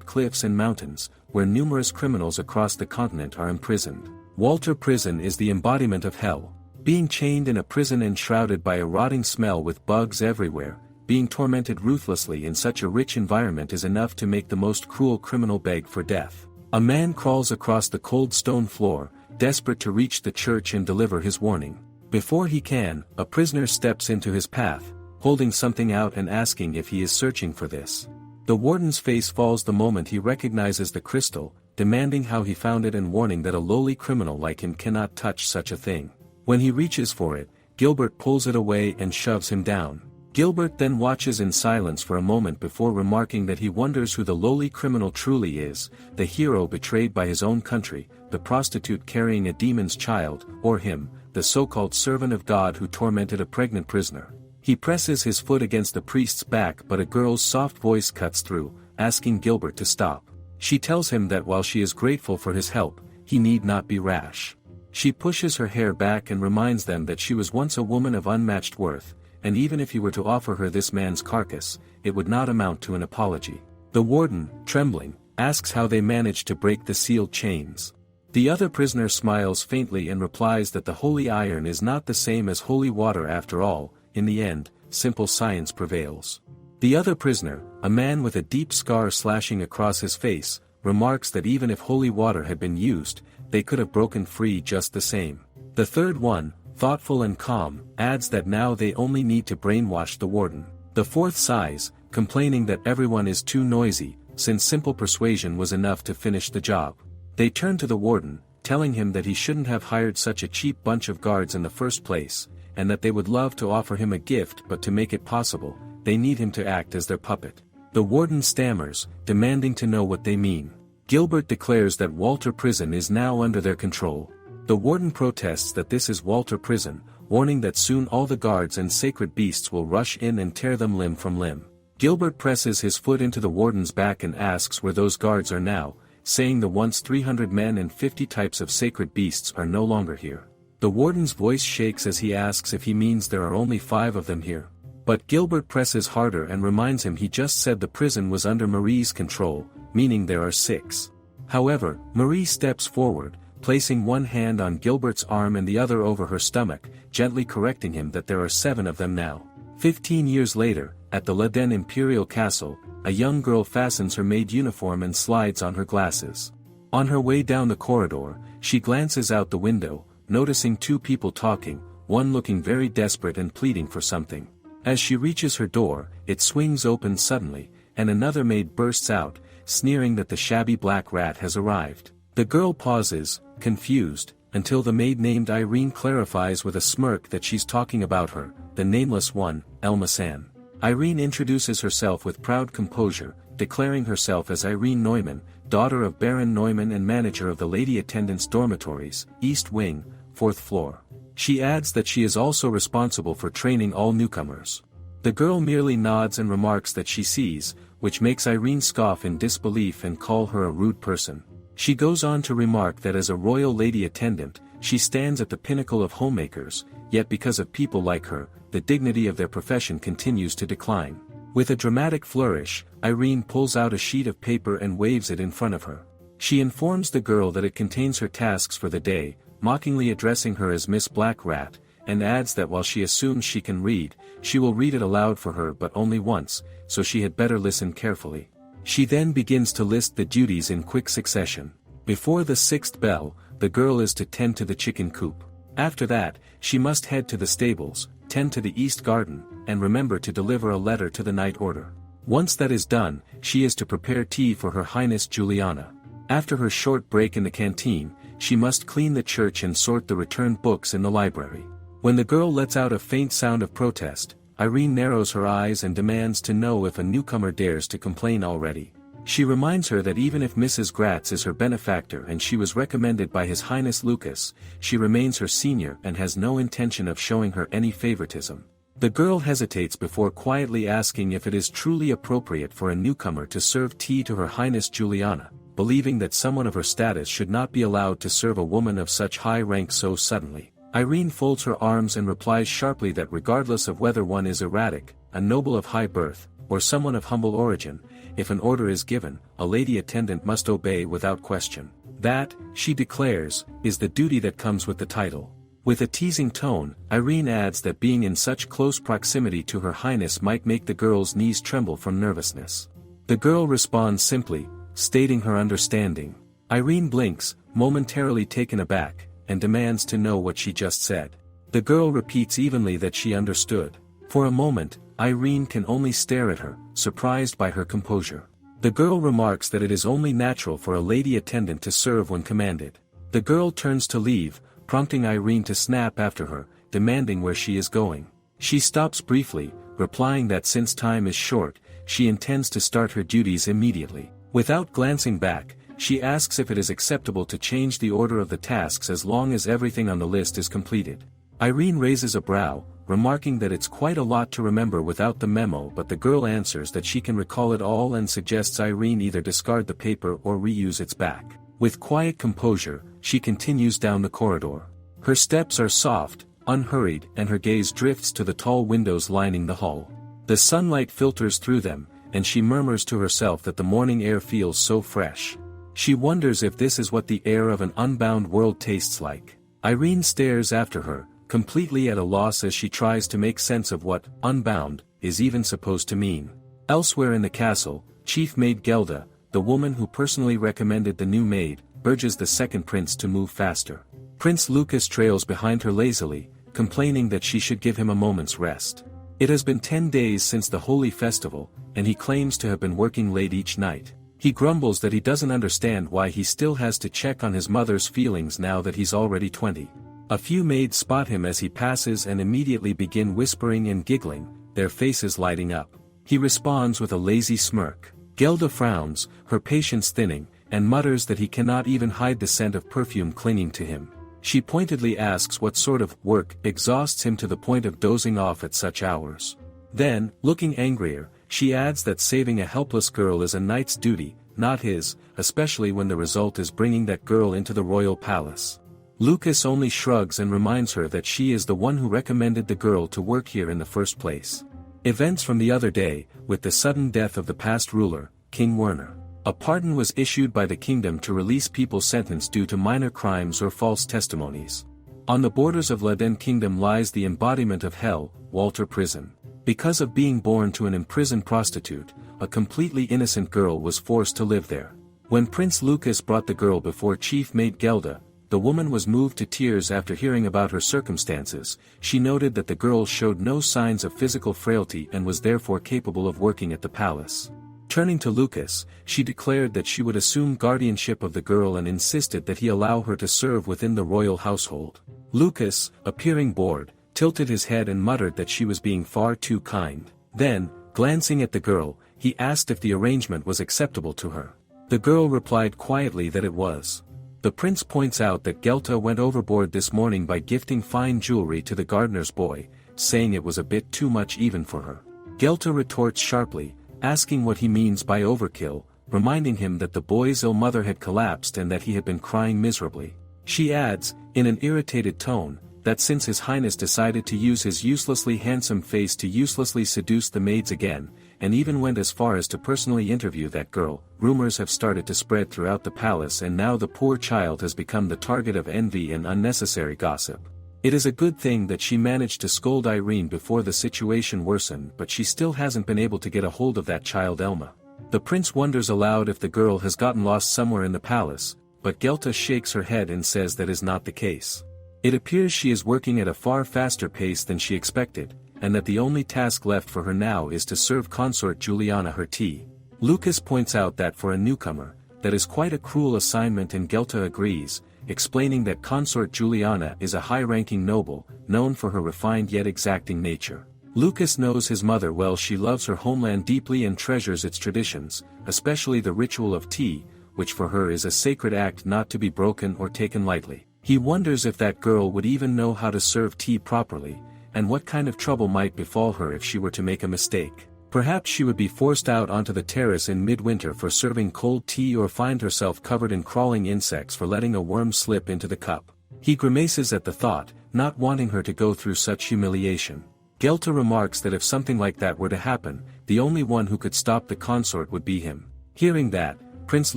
cliffs and mountains, where numerous criminals across the continent are imprisoned. Walter Prison is the embodiment of hell. Being chained in a prison enshrouded by a rotting smell with bugs everywhere, being tormented ruthlessly in such a rich environment is enough to make the most cruel criminal beg for death. A man crawls across the cold stone floor, desperate to reach the church and deliver his warning. Before he can, a prisoner steps into his path, holding something out and asking if he is searching for this. The warden's face falls the moment he recognizes the crystal, demanding how he found it and warning that a lowly criminal like him cannot touch such a thing. When he reaches for it, Gilbert pulls it away and shoves him down. Gilbert then watches in silence for a moment before remarking that he wonders who the lowly criminal truly is, the hero betrayed by his own country, the prostitute carrying a demon's child, or him, the so-called servant of God who tormented a pregnant prisoner. He presses his foot against the priest's back, but a girl's soft voice cuts through, asking Gilbert to stop. She tells him that while she is grateful for his help, he need not be rash. She pushes her hair back and reminds them that she was once a woman of unmatched worth, and even if he were to offer her this man's carcass, it would not amount to an apology. The warden, trembling, asks how they managed to break the sealed chains. The other prisoner smiles faintly and replies that the holy iron is not the same as holy water after all. In the end, simple science prevails. The other prisoner, a man with a deep scar slashing across his face, remarks that even if holy water had been used, they could have broken free just the same. The third one, thoughtful and calm, adds that now they only need to brainwash the warden. The fourth sighs, complaining that everyone is too noisy, since simple persuasion was enough to finish the job. They turn to the warden, telling him that he shouldn't have hired such a cheap bunch of guards in the first place, and that they would love to offer him a gift, but to make it possible, they need him to act as their puppet. The warden stammers, demanding to know what they mean. Gilbert declares that Walter Prison is now under their control. The warden protests that this is Walter Prison, warning that soon all the guards and sacred beasts will rush in and tear them limb from limb. Gilbert presses his foot into the warden's back and asks where those guards are now, saying the once 300 men and 50 types of sacred beasts are no longer here. The warden's voice shakes as he asks if he means there are only 5 of them here. But Gilbert presses harder and reminds him he just said the prison was under Marie's control, meaning there are 6. However, Marie steps forward, placing one hand on Gilbert's arm and the other over her stomach, gently correcting him that there are 7 of them now. 15 years later, at the Leden Imperial Castle, a young girl fastens her maid uniform and slides on her glasses. On her way down the corridor, she glances out the window, noticing 2 people talking, one looking very desperate and pleading for something. As she reaches her door, it swings open suddenly, and another maid bursts out, sneering that the shabby black rat has arrived. The girl pauses, confused, until the maid named Irene clarifies with a smirk that she's talking about her, the nameless one, Elma-san. Irene introduces herself with proud composure, declaring herself as Irene Neumann, daughter of Baron Neumann and manager of the lady attendants' dormitories, East Wing, 4th floor. She adds that she is also responsible for training all newcomers. The girl merely nods and remarks that she sees, which makes Irene scoff in disbelief and call her a rude person. She goes on to remark that as a royal lady attendant, she stands at the pinnacle of homemakers, yet because of people like her, the dignity of their profession continues to decline. With a dramatic flourish, Irene pulls out a sheet of paper and waves it in front of her. She informs the girl that it contains her tasks for the day, mockingly addressing her as Miss Black Rat, and adds that while she assumes she can read, she will read it aloud for her but only once, so she had better listen carefully. She then begins to list the duties in quick succession. Before the 6th bell, the girl is to tend to the chicken coop. After that, she must head to the stables, tend to the east garden, and remember to deliver a letter to the night order. Once that is done, she is to prepare tea for Her Highness Juliana. After her short break in the canteen, she must clean the church and sort the returned books in the library. When the girl lets out a faint sound of protest, Irene narrows her eyes and demands to know if a newcomer dares to complain already. She reminds her that even if Mrs. Gratz is her benefactor and she was recommended by His Highness Lucas, she remains her senior and has no intention of showing her any favoritism. The girl hesitates before quietly asking if it is truly appropriate for a newcomer to serve tea to Her Highness Juliana, believing that someone of her status should not be allowed to serve a woman of such high rank so suddenly. Irene folds her arms and replies sharply that regardless of whether one is erratic, a noble of high birth, or someone of humble origin, if an order is given, a lady attendant must obey without question. That, she declares, is the duty that comes with the title. With a teasing tone, Irene adds that being in such close proximity to Her Highness might make the girl's knees tremble from nervousness. The girl responds simply, stating her understanding. Irene blinks, momentarily taken aback, and demands to know what she just said. The girl repeats evenly that she understood. For a moment, Irene can only stare at her, surprised by her composure. The girl remarks that it is only natural for a lady attendant to serve when commanded. The girl turns to leave, prompting Irene to snap after her, demanding where she is going. She stops briefly, replying that since time is short, she intends to start her duties immediately. Without glancing back, she asks if it is acceptable to change the order of the tasks as long as everything on the list is completed. Irene raises a brow, remarking that it's quite a lot to remember without the memo, but the girl answers that she can recall it all and suggests Irene either discard the paper or reuse its back. With quiet composure, she continues down the corridor. Her steps are soft, unhurried, and her gaze drifts to the tall windows lining the hall. The sunlight filters through them, and she murmurs to herself that the morning air feels so fresh. She wonders if this is what the air of an unbound world tastes like. Irene stares after her, completely at a loss as she tries to make sense of what "unbound" is even supposed to mean. Elsewhere in the castle, Chief Maid Gelda, the woman who personally recommended the new maid, urges the second prince to move faster. Prince Lucas trails behind her lazily, complaining that she should give him a moment's rest. It has been 10 days since the holy festival, and he claims to have been working late each night. He grumbles that he doesn't understand why he still has to check on his mother's feelings now that he's already 20. A few maids spot him as he passes and immediately begin whispering and giggling, their faces lighting up. He responds with a lazy smirk. Gelda frowns, her patience thinning, and mutters that he cannot even hide the scent of perfume clinging to him. She pointedly asks what sort of work exhausts him to the point of dozing off at such hours. Then, looking angrier, she adds that saving a helpless girl is a knight's duty, not his, especially when the result is bringing that girl into the royal palace. Lucas only shrugs and reminds her that she is the one who recommended the girl to work here in the first place. Events from the other day, with the sudden death of the past ruler, King Werner. A pardon was issued by the kingdom to release people sentenced due to minor crimes or false testimonies. On the borders of Leden Kingdom lies the embodiment of hell, Walter Prison. Because of being born to an imprisoned prostitute, a completely innocent girl was forced to live there. When Prince Lucas brought the girl before Chief Maid Gelda, the woman was moved to tears after hearing about her circumstances. She noted that the girl showed no signs of physical frailty and was therefore capable of working at the palace. Turning to Lucas, she declared that she would assume guardianship of the girl and insisted that he allow her to serve within the royal household. Lucas, appearing bored, tilted his head and muttered that she was being far too kind. Then, glancing at the girl, he asked if the arrangement was acceptable to her. The girl replied quietly that it was. The prince points out that Gelta went overboard this morning by gifting fine jewelry to the gardener's boy, saying it was a bit too much even for her. Gelta retorts sharply, asking what he means by overkill, reminding him that the boy's ill mother had collapsed and that he had been crying miserably. She adds, in an irritated tone, that since His Highness decided to use his uselessly handsome face to uselessly seduce the maids again, and even went as far as to personally interview that girl, rumors have started to spread throughout the palace and now the poor child has become the target of envy and unnecessary gossip. It is a good thing that she managed to scold Irene before the situation worsened, but she still hasn't been able to get a hold of that child Elma. The prince wonders aloud if the girl has gotten lost somewhere in the palace, but Gelta shakes her head and says that is not the case. It appears she is working at a far faster pace than she expected, and that the only task left for her now is to serve consort Juliana her tea. Lucas points out that for a newcomer, that is quite a cruel assignment and Gelta agrees, explaining that consort Juliana is a high-ranking noble, known for her refined yet exacting nature. Lucas knows his mother well. She loves her homeland deeply and treasures its traditions, especially the ritual of tea, which for her is a sacred act not to be broken or taken lightly. He wonders if that girl would even know how to serve tea properly, and what kind of trouble might befall her if she were to make a mistake. Perhaps she would be forced out onto the terrace in midwinter for serving cold tea or find herself covered in crawling insects for letting a worm slip into the cup. He grimaces at the thought, not wanting her to go through such humiliation. Gelta remarks that if something like that were to happen, the only one who could stop the consort would be him. Hearing that, Prince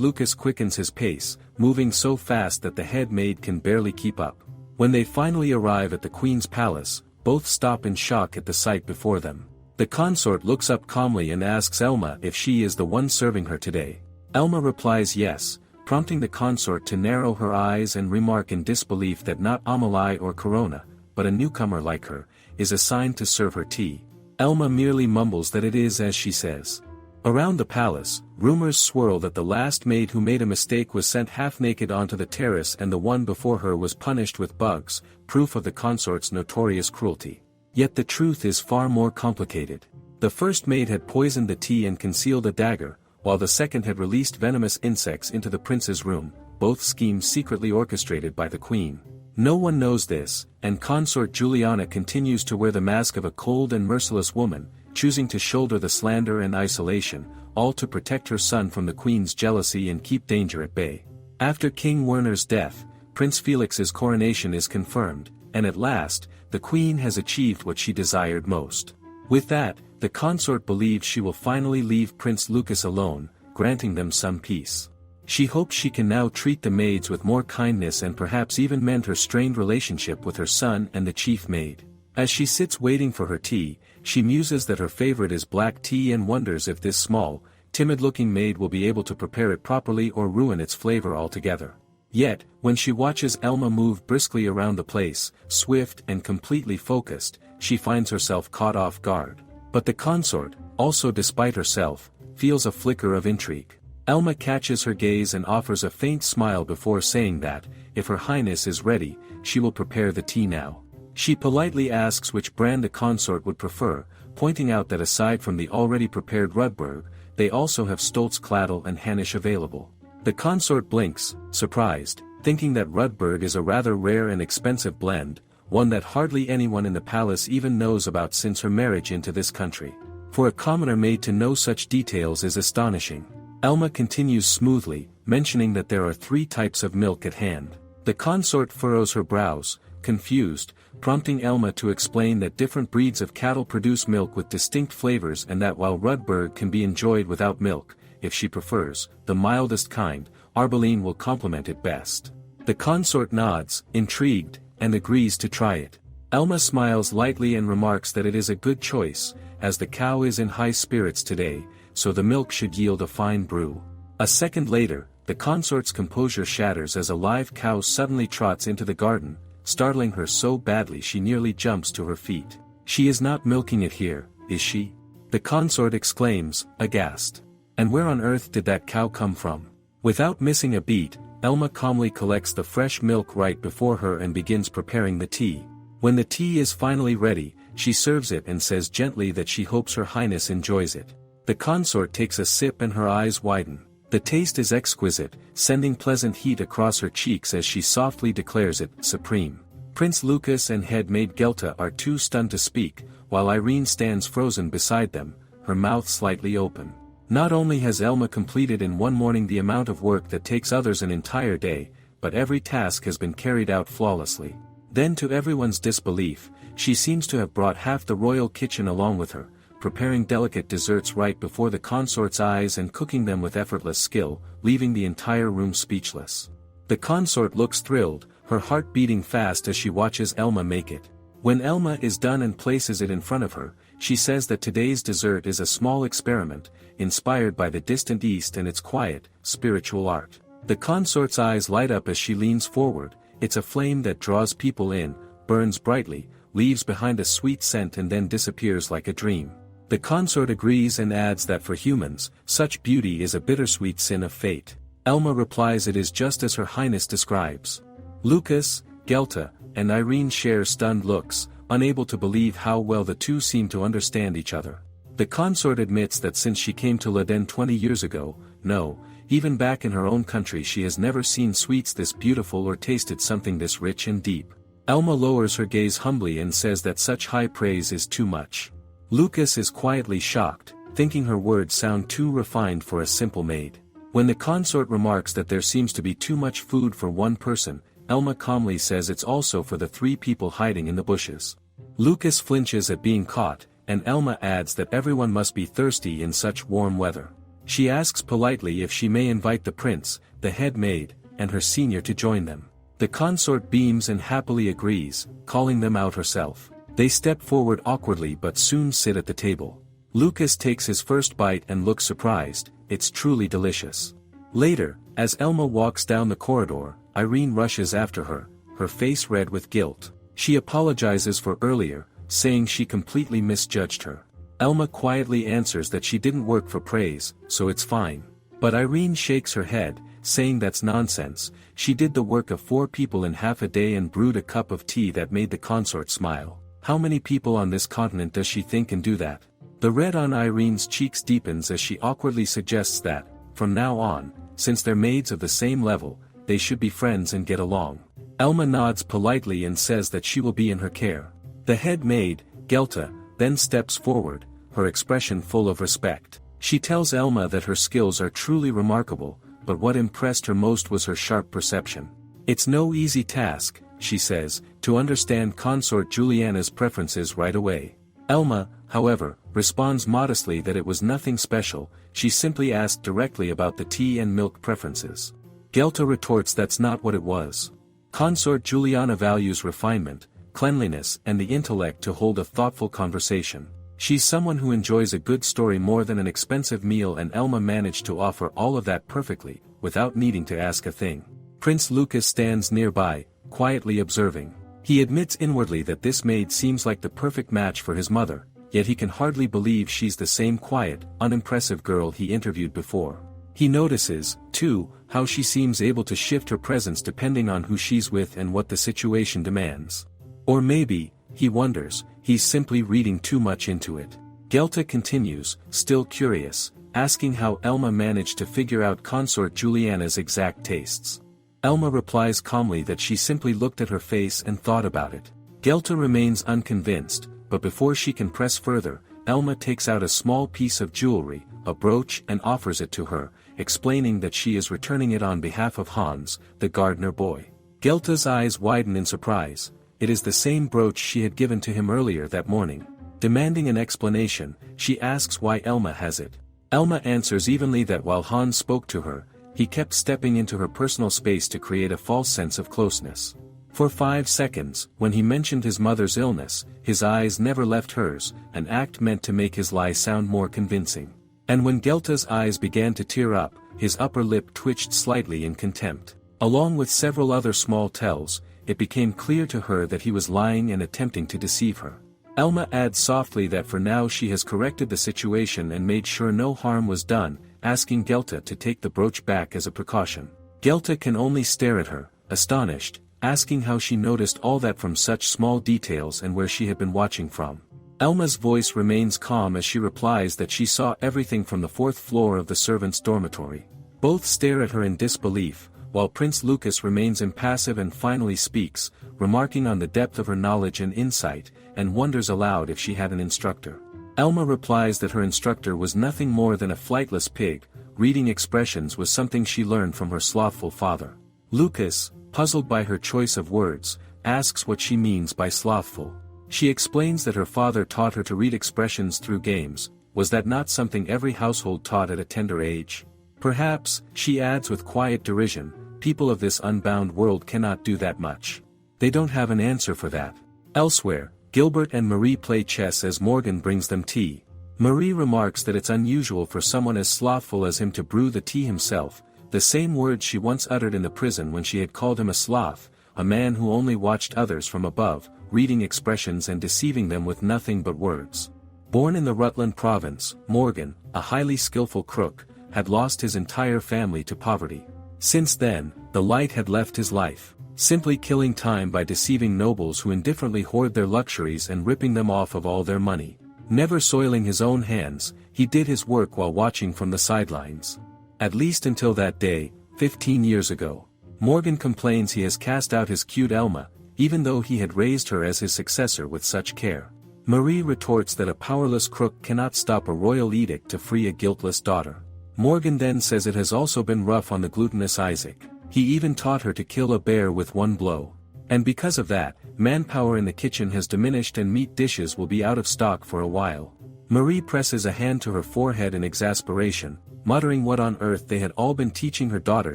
Lucas quickens his pace, moving so fast that the head maid can barely keep up. When they finally arrive at the queen's palace, both stop in shock at the sight before them. The consort looks up calmly and asks Elma if she is the one serving her today. Elma replies yes, prompting the consort to narrow her eyes and remark in disbelief that not Amalai or Corona, but a newcomer like her, is assigned to serve her tea. Elma merely mumbles that it is as she says. Around the palace, rumors swirl that the last maid who made a mistake was sent half-naked onto the terrace and the one before her was punished with bugs, proof of the consort's notorious cruelty. Yet the truth is far more complicated. The first maid had poisoned the tea and concealed a dagger, while the second had released venomous insects into the prince's room, both schemes secretly orchestrated by the queen. No one knows this, and consort Juliana continues to wear the mask of a cold and merciless woman, choosing to shoulder the slander and isolation, all to protect her son from the queen's jealousy and keep danger at bay. After King Werner's death, Prince Felix's coronation is confirmed, and at last, the queen has achieved what she desired most. With that, the consort believes she will finally leave Prince Lucas alone, granting them some peace. She hopes she can now treat the maids with more kindness and perhaps even mend her strained relationship with her son and the chief maid. As she sits waiting for her tea, she muses that her favorite is black tea and wonders if this small, timid-looking maid will be able to prepare it properly or ruin its flavor altogether. Yet, when she watches Elma move briskly around the place, swift and completely focused, she finds herself caught off guard. But the consort, also despite herself, feels a flicker of intrigue. Elma catches her gaze and offers a faint smile before saying that, if Her Highness is ready, she will prepare the tea now. She politely asks which brand the consort would prefer, pointing out that aside from the already prepared Rudberg, they also have Stolz Claddel and Hanisch available. The consort blinks, surprised, thinking that Rudberg is a rather rare and expensive blend, one that hardly anyone in the palace even knows about since her marriage into this country. For a commoner maid to know such details is astonishing. Elma continues smoothly, mentioning that there are 3 types of milk at hand. The consort furrows her brows, confused, prompting Elma to explain that different breeds of cattle produce milk with distinct flavors and that while Rudberg can be enjoyed without milk, if she prefers the mildest kind, Arbeline will complement it best. The consort nods, intrigued, and agrees to try it. Elma smiles lightly and remarks that it is a good choice, as the cow is in high spirits today, so the milk should yield a fine brew. A second later, the consort's composure shatters as a live cow suddenly trots into the garden, startling her so badly she nearly jumps to her feet. She is not milking it here, is she? The consort exclaims, aghast. And where on earth did that cow come from? Without missing a beat, Elma calmly collects the fresh milk right before her and begins preparing the tea. When the tea is finally ready, she serves it and says gently that she hopes Her Highness enjoys it. The consort takes a sip and her eyes widen. The taste is exquisite, sending pleasant heat across her cheeks as she softly declares it supreme. Prince Lucas and head maid Gelta are too stunned to speak, while Irene stands frozen beside them, her mouth slightly open. Not only has Elma completed in one morning the amount of work that takes others an entire day, but every task has been carried out flawlessly. Then to everyone's disbelief, she seems to have brought half the royal kitchen along with her, preparing delicate desserts right before the consort's eyes and cooking them with effortless skill, leaving the entire room speechless. The consort looks thrilled, her heart beating fast as she watches Elma make it. When Elma is done and places it in front of her, she says that today's dessert is a small experiment, inspired by the distant East and its quiet, spiritual art. The consort's eyes light up as she leans forward, it's a flame that draws people in, burns brightly, leaves behind a sweet scent and then disappears like a dream. The consort agrees and adds that for humans, such beauty is a bittersweet sin of fate. Elma replies it is just as Her Highness describes. Lucas, Gelta, and Irene share stunned looks, unable to believe how well the two seem to understand each other. The consort admits that since she came to Leden 20 years ago, no, even back in her own country she has never seen sweets this beautiful or tasted something this rich and deep. Elma lowers her gaze humbly and says that such high praise is too much. Lucas is quietly shocked, thinking her words sound too refined for a simple maid. When the consort remarks that there seems to be too much food for one person, Elma calmly says it's also for the 3 people hiding in the bushes. Lucas flinches at being caught, and Elma adds that everyone must be thirsty in such warm weather. She asks politely if she may invite the prince, the head maid, and her senior to join them. The consort beams and happily agrees, calling them out herself. They step forward awkwardly but soon sit at the table. Lucas takes his first bite and looks surprised. It's truly delicious. Later, as Elma walks down the corridor, Irene rushes after her, her face red with guilt. She apologizes for earlier, saying she completely misjudged her. Elma quietly answers that she didn't work for praise, so it's fine. But Irene shakes her head, saying that's nonsense. She did the work of 4 people in half a day and brewed a cup of tea that made the consort smile. How many people on this continent does she think can do that? The red on Irene's cheeks deepens as she awkwardly suggests that, from now on, since they're maids of the same level, they should be friends and get along. Elma nods politely and says that she will be in her care. The head maid, Gelta, then steps forward, her expression full of respect. She tells Elma that her skills are truly remarkable, but what impressed her most was her sharp perception. It's no easy task, she says, to understand consort Juliana's preferences right away. Elma, however, responds modestly that it was nothing special. She simply asked directly about the tea and milk preferences. Gelta retorts that's not what it was. Consort Juliana values refinement, cleanliness and the intellect to hold a thoughtful conversation. She's someone who enjoys a good story more than an expensive meal, and Elma managed to offer all of that perfectly, without needing to ask a thing. Prince Lucas stands nearby, quietly observing. He admits inwardly that this maid seems like the perfect match for his mother, yet he can hardly believe she's the same quiet, unimpressive girl he interviewed before. He notices, too, how she seems able to shift her presence depending on who she's with and what the situation demands. Or maybe, he wonders, he's simply reading too much into it. Gelta continues, still curious, asking how Elma managed to figure out consort Juliana's exact tastes. Elma replies calmly that she simply looked at her face and thought about it. Gelta remains unconvinced, but before she can press further, Elma takes out a small piece of jewelry, a brooch, and offers it to her, explaining that she is returning it on behalf of Hans, the gardener boy. Gelta's eyes widen in surprise. It is the same brooch she had given to him earlier that morning. Demanding an explanation, she asks why Elma has it. Elma answers evenly that while Hans spoke to her, he kept stepping into her personal space to create a false sense of closeness. For 5 seconds, when he mentioned his mother's illness, his eyes never left hers, an act meant to make his lie sound more convincing. And when Gelta's eyes began to tear up, his upper lip twitched slightly in contempt. Along with several other small tells, it became clear to her that he was lying and attempting to deceive her. Elma adds softly that for now she has corrected the situation and made sure no harm was done, asking Gelta to take the brooch back as a precaution. Gelta can only stare at her, astonished, asking how she noticed all that from such small details and where she had been watching from. Elma's voice remains calm as she replies that she saw everything from the 4th floor of the servants' dormitory. Both stare at her in disbelief, while Prince Lucas remains impassive and finally speaks, remarking on the depth of her knowledge and insight, and wonders aloud if she had an instructor. Elma replies that her instructor was nothing more than a flightless pig. Reading expressions was something she learned from her slothful father. Lucas, puzzled by her choice of words, asks what she means by slothful. She explains that her father taught her to read expressions through games. Was that not something every household taught at a tender age? Perhaps, she adds with quiet derision, people of this unbound world cannot do that much. They don't have an answer for that. Elsewhere, Gilbert and Marie play chess as Morgan brings them tea. Marie remarks that it's unusual for someone as slothful as him to brew the tea himself, the same words she once uttered in the prison when she had called him a sloth, a man who only watched others from above, reading expressions and deceiving them with nothing but words. Born in the Rutland province, Morgan, a highly skillful crook, had lost his entire family to poverty. Since then, the light had left his life, simply killing time by deceiving nobles who indifferently hoard their luxuries and ripping them off of all their money. Never soiling his own hands, he did his work while watching from the sidelines. At least until that day, 15 years ago. Morgan complains he has cast out his cute Elma, even though he had raised her as his successor with such care. Marie retorts that a powerless crook cannot stop a royal edict to free a guiltless daughter. Morgan then says it has also been rough on the glutinous Isaac. He even taught her to kill a bear with one blow. And because of that, manpower in the kitchen has diminished and meat dishes will be out of stock for a while. Marie presses a hand to her forehead in exasperation, muttering what on earth they had all been teaching her daughter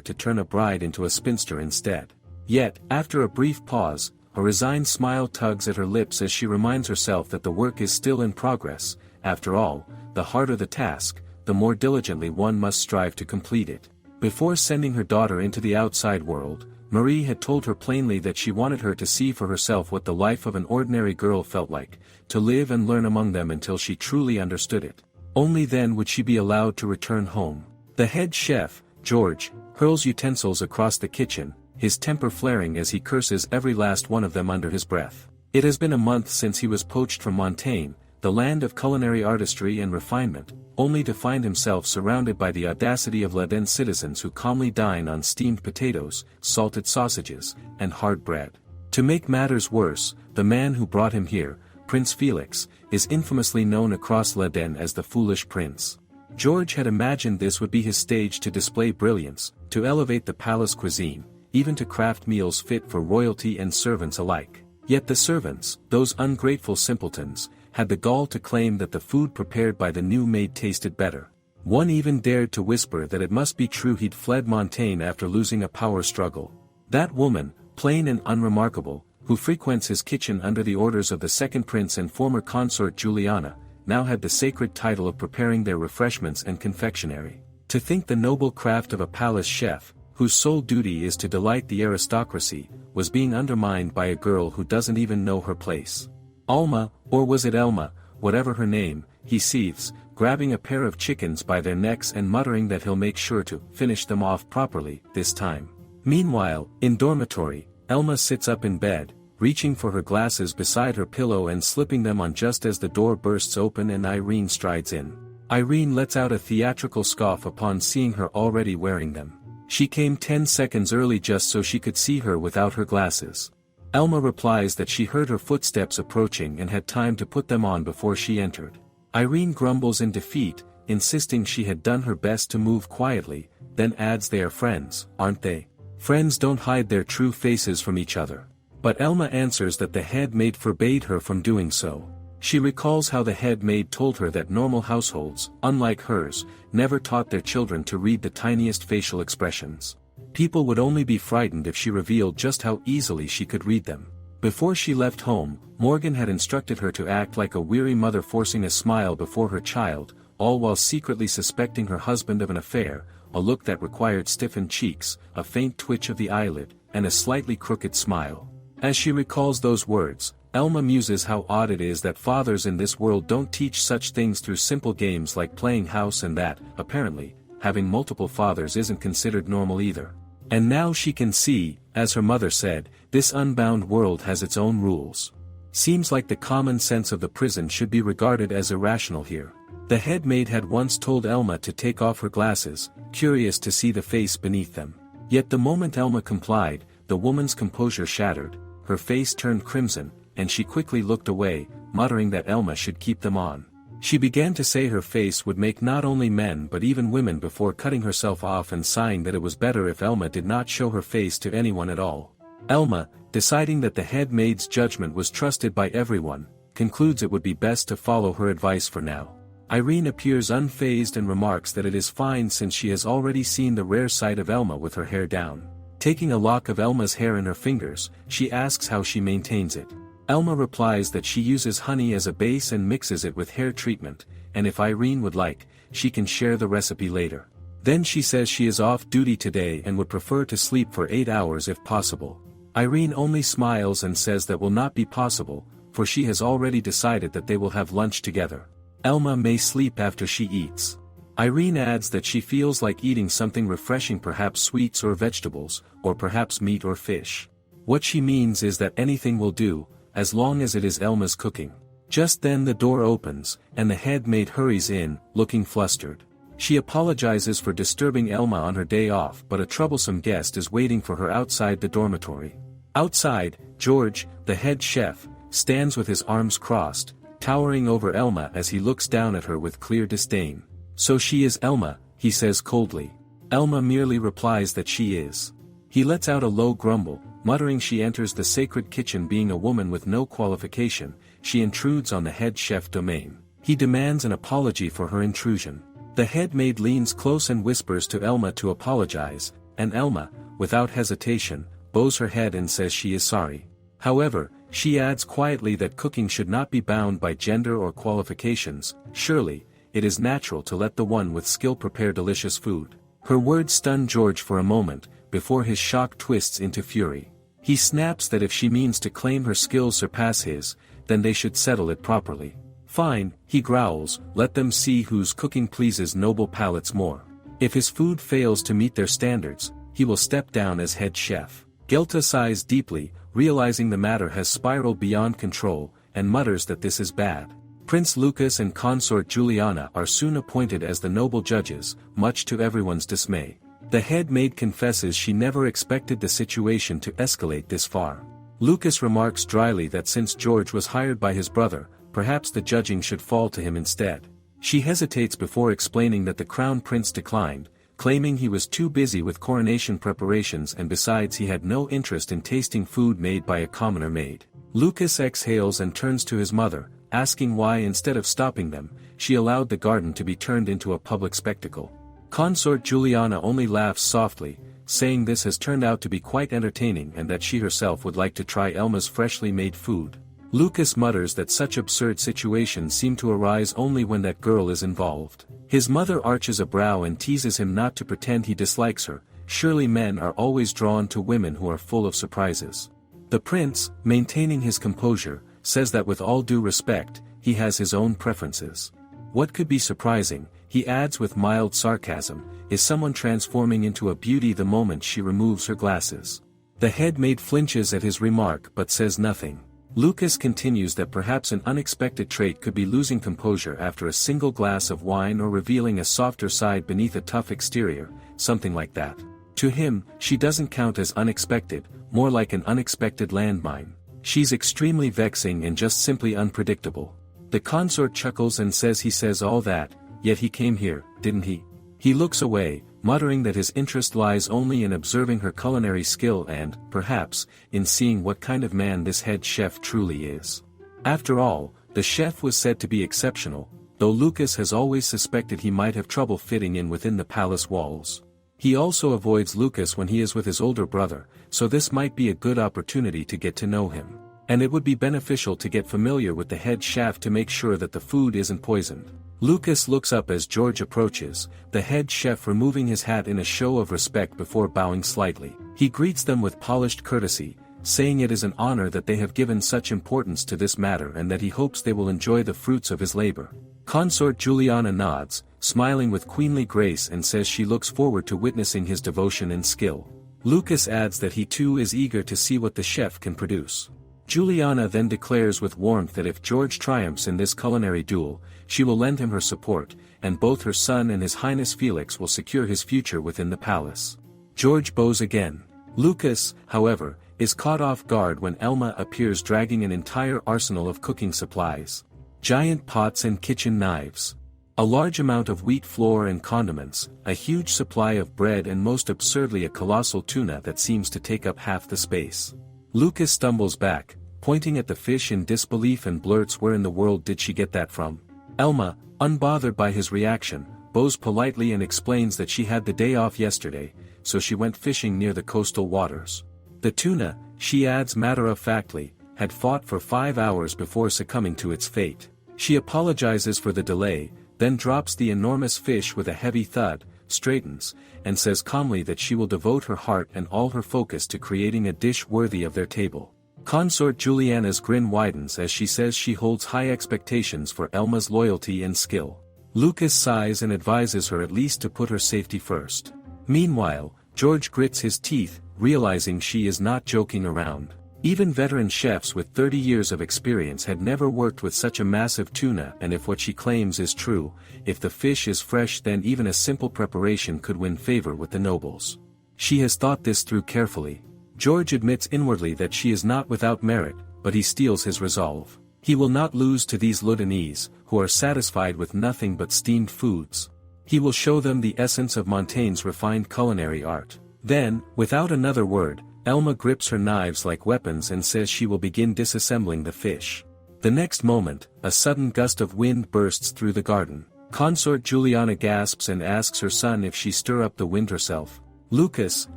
to turn a bride into a spinster instead. Yet, after a brief pause, a resigned smile tugs at her lips as she reminds herself that the work is still in progress. After all, the harder the task, the more diligently one must strive to complete it. Before sending her daughter into the outside world, Marie had told her plainly that she wanted her to see for herself what the life of an ordinary girl felt like, to live and learn among them until she truly understood it. Only then would she be allowed to return home. The head chef, George, hurls utensils across the kitchen, his temper flaring as he curses every last one of them under his breath. It has been a month since he was poached from Montaigne, the land of culinary artistry and refinement, only to find himself surrounded by the audacity of Leden citizens who calmly dine on steamed potatoes, salted sausages, and hard bread. To make matters worse, the man who brought him here, Prince Felix, is infamously known across Leden as the Foolish Prince. George had imagined this would be his stage to display brilliance, to elevate the palace cuisine, even to craft meals fit for royalty and servants alike. Yet the servants, those ungrateful simpletons, had the gall to claim that the food prepared by the new maid tasted better. One even dared to whisper that it must be true he'd fled Montaigne after losing a power struggle. That woman, plain and unremarkable, who frequents his kitchen under the orders of the second prince and former consort Juliana, now had the sacred title of preparing their refreshments and confectionery. To think the noble craft of a palace chef, whose sole duty is to delight the aristocracy, was being undermined by a girl who doesn't even know her place. Alma, or was it Elma, whatever her name, he seethes, grabbing a pair of chickens by their necks and muttering that he'll make sure to finish them off properly this time. Meanwhile, in dormitory, Elma sits up in bed, reaching for her glasses beside her pillow and slipping them on just as the door bursts open and Irene strides in. Irene lets out a theatrical scoff upon seeing her already wearing them. She came 10 seconds early just so she could see her without her glasses. Elma replies that she heard her footsteps approaching and had time to put them on before she entered. Irene grumbles in defeat, insisting she had done her best to move quietly, then adds they are friends, aren't they? Friends don't hide their true faces from each other. But Elma answers that the head maid forbade her from doing so. She recalls how the head maid told her that normal households, unlike hers, never taught their children to read the tiniest facial expressions. People would only be frightened if she revealed just how easily she could read them. Before she left home, Morgan had instructed her to act like a weary mother forcing a smile before her child, all while secretly suspecting her husband of an affair, a look that required stiffened cheeks, a faint twitch of the eyelid, and a slightly crooked smile. As she recalls those words, Elma muses how odd it is that fathers in this world don't teach such things through simple games like playing house and that, apparently, having multiple fathers isn't considered normal either. And now she can see, as her mother said, this unbound world has its own rules. Seems like the common sense of the prison should be regarded as irrational here. The head maid had once told Elma to take off her glasses, curious to see the face beneath them. Yet the moment Elma complied, the woman's composure shattered, her face turned crimson, and she quickly looked away, muttering that Elma should keep them on. She began to say her face would make not only men but even women before cutting herself off and sighing that it was better if Elma did not show her face to anyone at all. Elma, deciding that the head maid's judgment was trusted by everyone, concludes it would be best to follow her advice for now. Irene appears unfazed and remarks that it is fine since she has already seen the rare sight of Elma with her hair down. Taking a lock of Elma's hair in her fingers, she asks how she maintains it. Elma replies that she uses honey as a base and mixes it with hair treatment, and if Irene would like, she can share the recipe later. Then she says she is off duty today and would prefer to sleep for 8 hours if possible. Irene only smiles and says that will not be possible, for she has already decided that they will have lunch together. Elma may sleep after she eats. Irene adds that she feels like eating something refreshing, perhaps sweets or vegetables, or perhaps meat or fish. What she means is that anything will do, as long as it is Elma's cooking. Just then the door opens, and the head maid hurries in, looking flustered. She apologizes for disturbing Elma on her day off, but a troublesome guest is waiting for her outside the dormitory. Outside, George, the head chef, stands with his arms crossed, towering over Elma as he looks down at her with clear disdain. "So she is Elma," he says coldly. Elma merely replies that she is. He lets out a low grumble, muttering she enters the sacred kitchen. Being a woman with no qualification, she intrudes on the head chef domain. He demands an apology for her intrusion. The head maid leans close and whispers to Elma to apologize, and Elma, without hesitation, bows her head and says she is sorry. However, she adds quietly that cooking should not be bound by gender or qualifications. Surely, it is natural to let the one with skill prepare delicious food. Her words stun George for a moment, before his shock twists into fury. He snaps that if she means to claim her skills surpass his, then they should settle it properly. Fine, he growls, let them see whose cooking pleases noble palates more. If his food fails to meet their standards, he will step down as head chef. Gelta sighs deeply, realizing the matter has spiraled beyond control, and mutters that this is bad. Prince Lucas and consort Juliana are soon appointed as the noble judges, much to everyone's dismay. The head maid confesses she never expected the situation to escalate this far. Lucas remarks dryly that since George was hired by his brother, perhaps the judging should fall to him instead. She hesitates before explaining that the crown prince declined, claiming he was too busy with coronation preparations and besides he had no interest in tasting food made by a commoner maid. Lucas exhales and turns to his mother, asking why instead of stopping them, she allowed the garden to be turned into a public spectacle. Consort Juliana only laughs softly, saying this has turned out to be quite entertaining and that she herself would like to try Elma's freshly made food. Lucas mutters that such absurd situations seem to arise only when that girl is involved. His mother arches a brow and teases him not to pretend he dislikes her. Surely men are always drawn to women who are full of surprises. The prince, maintaining his composure, says that with all due respect, he has his own preferences. What could be surprising, he adds with mild sarcasm, is someone transforming into a beauty the moment she removes her glasses. The head maid flinches at his remark but says nothing. Lucas continues that perhaps an unexpected trait could be losing composure after a single glass of wine or revealing a softer side beneath a tough exterior, something like that. To him, she doesn't count as unexpected, more like an unexpected landmine. She's extremely vexing and just simply unpredictable. The consort chuckles and says he says all that, yet he came here, didn't he? He looks away, muttering that his interest lies only in observing her culinary skill and, perhaps, in seeing what kind of man this head chef truly is. After all, the chef was said to be exceptional, though Lucas has always suspected he might have trouble fitting in within the palace walls. He also avoids Lucas when he is with his older brother, so this might be a good opportunity to get to know him. And it would be beneficial to get familiar with the head chef to make sure that the food isn't poisoned. Lucas looks up as George approaches, the head chef removing his hat in a show of respect before bowing slightly. He greets them with polished courtesy, saying it is an honor that they have given such importance to this matter and that he hopes they will enjoy the fruits of his labor. Consort Juliana nods, smiling with queenly grace and says she looks forward to witnessing his devotion and skill. Lucas adds that he too is eager to see what the chef can produce. Juliana then declares with warmth that if George triumphs in this culinary duel, she will lend him her support, and both her son and His Highness Felix will secure his future within the palace. George bows again. Lucas, however, is caught off guard when Elma appears dragging an entire arsenal of cooking supplies. Giant pots and kitchen knives. A large amount of wheat flour and condiments, a huge supply of bread and most absurdly a colossal tuna that seems to take up half the space. Lucas stumbles back, pointing at the fish in disbelief and blurts where in the world did she get that from? Elma, unbothered by his reaction, bows politely and explains that she had the day off yesterday, so she went fishing near the coastal waters. The tuna, she adds matter-of-factly, had fought for 5 hours before succumbing to its fate. She apologizes for the delay, then drops the enormous fish with a heavy thud, straightens, and says calmly that she will devote her heart and all her focus to creating a dish worthy of their table. Consort Juliana's grin widens as she says she holds high expectations for Elma's loyalty and skill. Lucas sighs and advises her at least to put her safety first. Meanwhile, George grits his teeth, realizing she is not joking around. Even veteran chefs with 30 years of experience had never worked with such a massive tuna, and if what she claims is true, if the fish is fresh then even a simple preparation could win favor with the nobles. She has thought this through carefully. George admits inwardly that she is not without merit, but he steels his resolve. He will not lose to these Ludanese, who are satisfied with nothing but steamed foods. He will show them the essence of Montaigne's refined culinary art. Then, without another word, Elma grips her knives like weapons and says she will begin disassembling the fish. The next moment, a sudden gust of wind bursts through the garden. Consort Juliana gasps and asks her son if she stir up the wind herself. Lucas,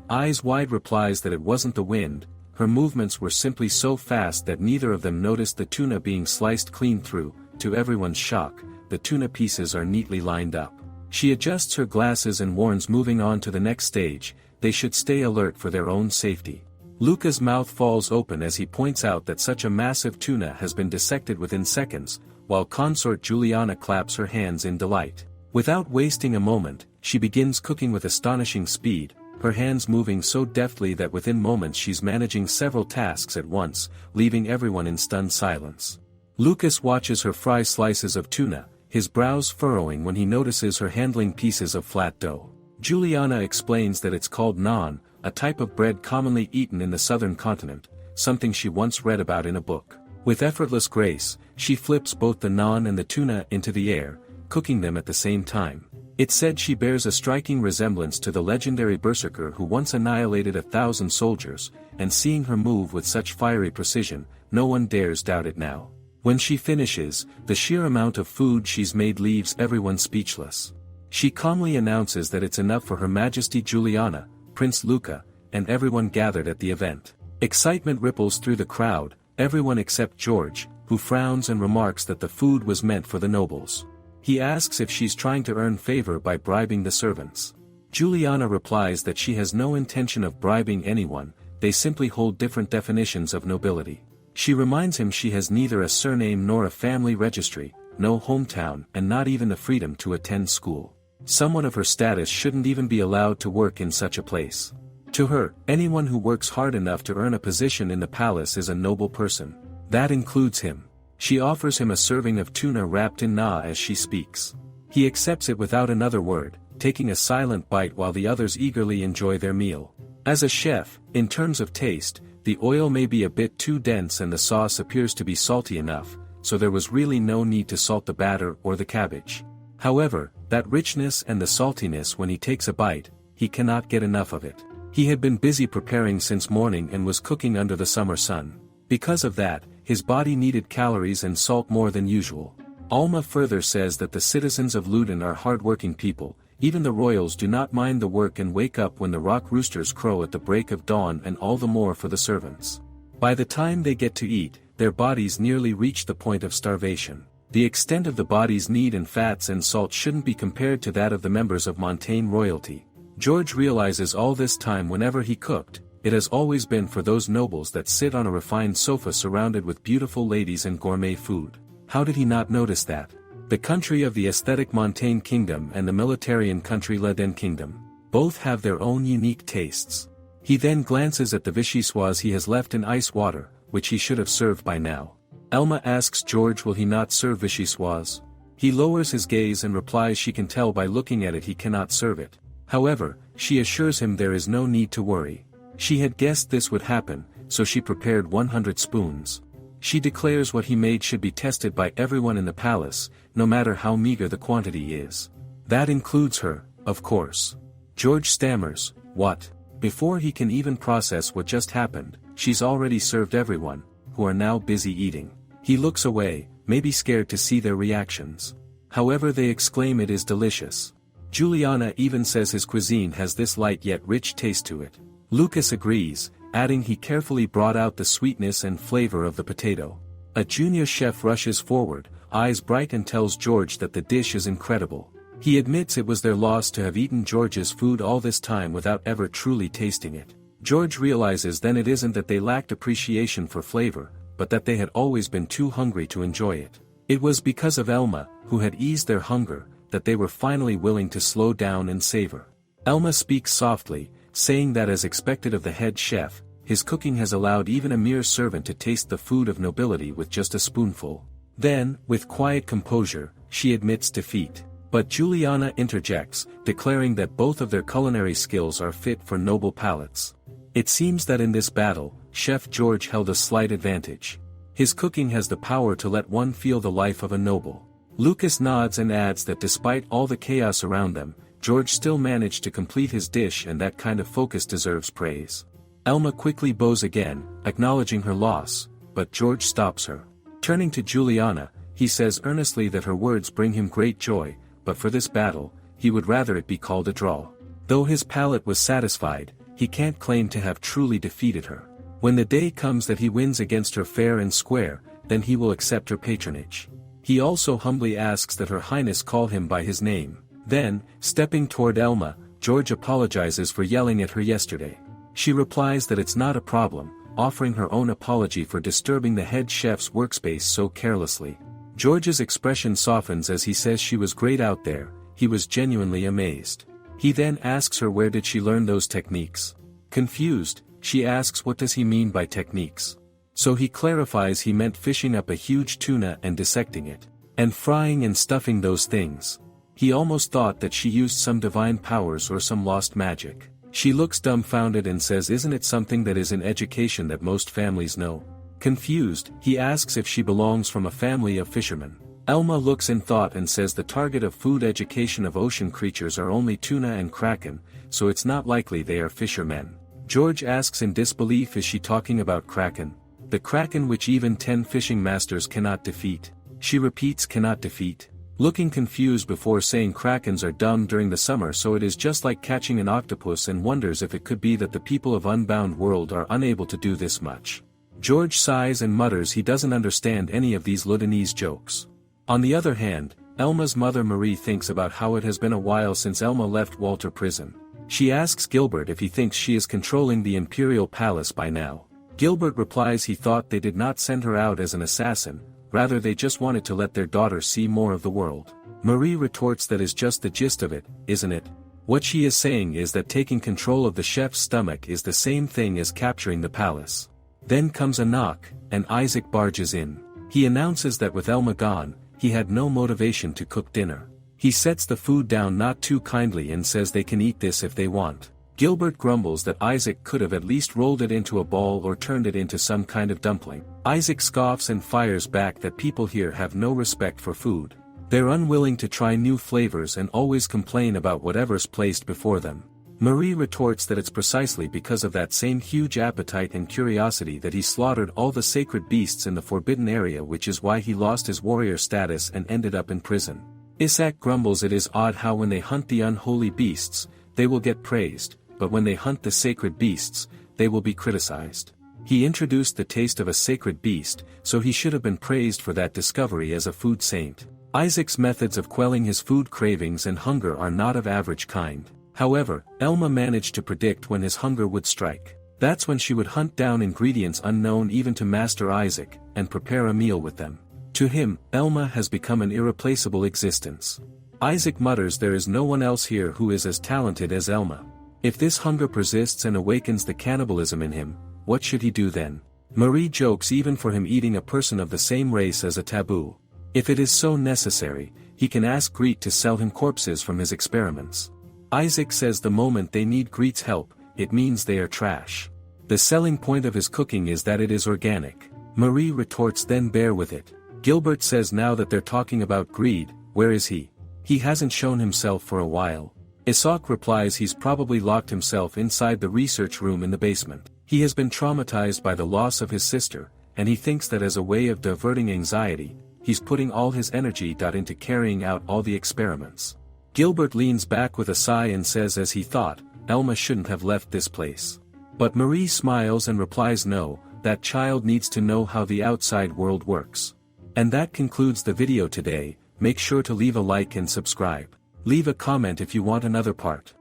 eyes wide, replies that it wasn't the wind, her movements were simply so fast that neither of them noticed the tuna being sliced clean through. To everyone's shock, the tuna pieces are neatly lined up. She adjusts her glasses and warns, moving on to the next stage, they should stay alert for their own safety. Luca's mouth falls open as he points out that such a massive tuna has been dissected within seconds, while consort Juliana claps her hands in delight. Without wasting a moment, she begins cooking with astonishing speed, her hands moving so deftly that within moments she's managing several tasks at once, leaving everyone in stunned silence. Lucas watches her fry slices of tuna, his brows furrowing when he notices her handling pieces of flat dough. Juliana explains that it's called naan, a type of bread commonly eaten in the southern continent, something she once read about in a book. With effortless grace, she flips both the naan and the tuna into the air, cooking them at the same time. It's said she bears a striking resemblance to the legendary berserker who once annihilated 1,000 soldiers, and seeing her move with such fiery precision, no one dares doubt it now. When she finishes, the sheer amount of food she's made leaves everyone speechless. She calmly announces that it's enough for Her Majesty Juliana, Prince Luca, and everyone gathered at the event. Excitement ripples through the crowd, everyone except George, who frowns and remarks that the food was meant for the nobles. He asks if she's trying to earn favor by bribing the servants. Juliana replies that she has no intention of bribing anyone, they simply hold different definitions of nobility. She reminds him she has neither a surname nor a family registry, no hometown, and not even the freedom to attend school. Someone of her status shouldn't even be allowed to work in such a place. To her, anyone who works hard enough to earn a position in the palace is a noble person. That includes him. She offers him a serving of tuna wrapped in na as she speaks. He accepts it without another word, taking a silent bite while the others eagerly enjoy their meal. As a chef, in terms of taste, the oil may be a bit too dense and the sauce appears to be salty enough, so there was really no need to salt the batter or the cabbage. However, that richness and the saltiness, when he takes a bite, he cannot get enough of it. He had been busy preparing since morning and was cooking under the summer sun. Because of that, his body needed calories and salt more than usual. Alma further says that the citizens of Luden are hard-working people, even the royals do not mind the work and wake up when the rock roosters crow at the break of dawn, and all the more for the servants. By the time they get to eat, their bodies nearly reach the point of starvation. The extent of the body's need in fats and salt shouldn't be compared to that of the members of Montaigne royalty. George realizes all this time whenever he cooked, it has always been for those nobles that sit on a refined sofa surrounded with beautiful ladies and gourmet food. How did he not notice that? The country of the aesthetic Montaigne Kingdom and the militarian country Leden Kingdom, both have their own unique tastes. He then glances at the vichyssoise he has left in ice water, which he should have served by now. Elma asks George will he not serve vichyssoise. He lowers his gaze and replies she can tell by looking at it he cannot serve it. However, she assures him there is no need to worry. She had guessed this would happen, so she prepared 100 spoons. She declares what he made should be tested by everyone in the palace, no matter how meager the quantity is. That includes her, of course. George stammers, "What?" Before he can even process what just happened, she's already served everyone, who are now busy eating. He looks away, maybe scared to see their reactions. However, they exclaim it is delicious. Juliana even says his cuisine has this light yet rich taste to it. Lucas agrees, adding he carefully brought out the sweetness and flavor of the potato. A junior chef rushes forward, eyes bright, and tells George that the dish is incredible. He admits it was their loss to have eaten George's food all this time without ever truly tasting it. George realizes then it isn't that they lacked appreciation for flavor, but that they had always been too hungry to enjoy it. It was because of Elma, who had eased their hunger, that they were finally willing to slow down and savor. Elma speaks softly, saying that as expected of the head chef, his cooking has allowed even a mere servant to taste the food of nobility with just a spoonful. Then, with quiet composure, she admits defeat. But Juliana interjects, declaring that both of their culinary skills are fit for noble palates. It seems that in this battle, Chef George held a slight advantage. His cooking has the power to let one feel the life of a noble. Lucas nods and adds that despite all the chaos around them, George still managed to complete his dish, and that kind of focus deserves praise. Elma quickly bows again, acknowledging her loss, but George stops her. Turning to Juliana, he says earnestly that her words bring him great joy, but for this battle, he would rather it be called a draw. Though his palate was satisfied, he can't claim to have truly defeated her. When the day comes that he wins against her fair and square, then he will accept her patronage. He also humbly asks that Her Highness call him by his name. Then, stepping toward Elma, George apologizes for yelling at her yesterday. She replies that it's not a problem, offering her own apology for disturbing the head chef's workspace so carelessly. George's expression softens as he says she was great out there. He was genuinely amazed. He then asks her where did she learn those techniques. Confused, she asks what does he mean by techniques. So he clarifies he meant fishing up a huge tuna and dissecting it, and frying and stuffing those things. He almost thought that she used some divine powers or some lost magic. She looks dumbfounded and says isn't it something that is in education that most families know? Confused, he asks if she belongs from a family of fishermen. Elma looks in thought and says the target of food education of ocean creatures are only tuna and kraken, so it's not likely they are fishermen. George asks in disbelief is she talking about kraken? The kraken which even 10 fishing masters cannot defeat. She repeats cannot defeat. Looking confused before saying krakens are dumb during the summer so it is just like catching an octopus and wonders if it could be that the people of Unbound World are unable to do this much. George sighs and mutters he doesn't understand any of these Ludanese jokes. On the other hand, Elma's mother Marie thinks about how it has been a while since Elma left Walter prison. She asks Gilbert if he thinks she is controlling the Imperial Palace by now. Gilbert replies he thought they did not send her out as an assassin, rather they just wanted to let their daughter see more of the world. Marie retorts that is just the gist of it, isn't it? What she is saying is that taking control of the chef's stomach is the same thing as capturing the palace. Then comes a knock, and Isaac barges in. He announces that with Elma gone, he had no motivation to cook dinner. He sets the food down not too kindly and says they can eat this if they want. Gilbert grumbles that Isaac could have at least rolled it into a ball or turned it into some kind of dumpling. Isaac scoffs and fires back that people here have no respect for food. They're unwilling to try new flavors and always complain about whatever's placed before them. Marie retorts that it's precisely because of that same huge appetite and curiosity that he slaughtered all the sacred beasts in the forbidden area, which is why he lost his warrior status and ended up in prison. Isaac grumbles it is odd how when they hunt the unholy beasts, they will get praised, but when they hunt the sacred beasts, they will be criticized. He introduced the taste of a sacred beast, so he should have been praised for that discovery as a food saint. Isaac's methods of quelling his food cravings and hunger are not of average kind. However, Elma managed to predict when his hunger would strike. That's when she would hunt down ingredients unknown even to Master Isaac, and prepare a meal with them. To him, Elma has become an irreplaceable existence. Isaac mutters there is no one else here who is as talented as Elma. If this hunger persists and awakens the cannibalism in him, what should he do then? Marie jokes even for him eating a person of the same race as a taboo. If it is so necessary, he can ask Greet to sell him corpses from his experiments. Isaac says the moment they need Greet's help, it means they are trash. The selling point of his cooking is that it is organic. Marie retorts then bear with it. Gilbert says now that they're talking about Greed, where is he? He hasn't shown himself for a while. Isaac replies he's probably locked himself inside the research room in the basement. He has been traumatized by the loss of his sister, and he thinks that as a way of diverting anxiety, he's putting all his energy into carrying out all the experiments. Gilbert leans back with a sigh and says as he thought, Elma shouldn't have left this place. But Marie smiles and replies no, that child needs to know how the outside world works. And that concludes the video today. Make sure to leave a like and subscribe. Leave a comment if you want another part.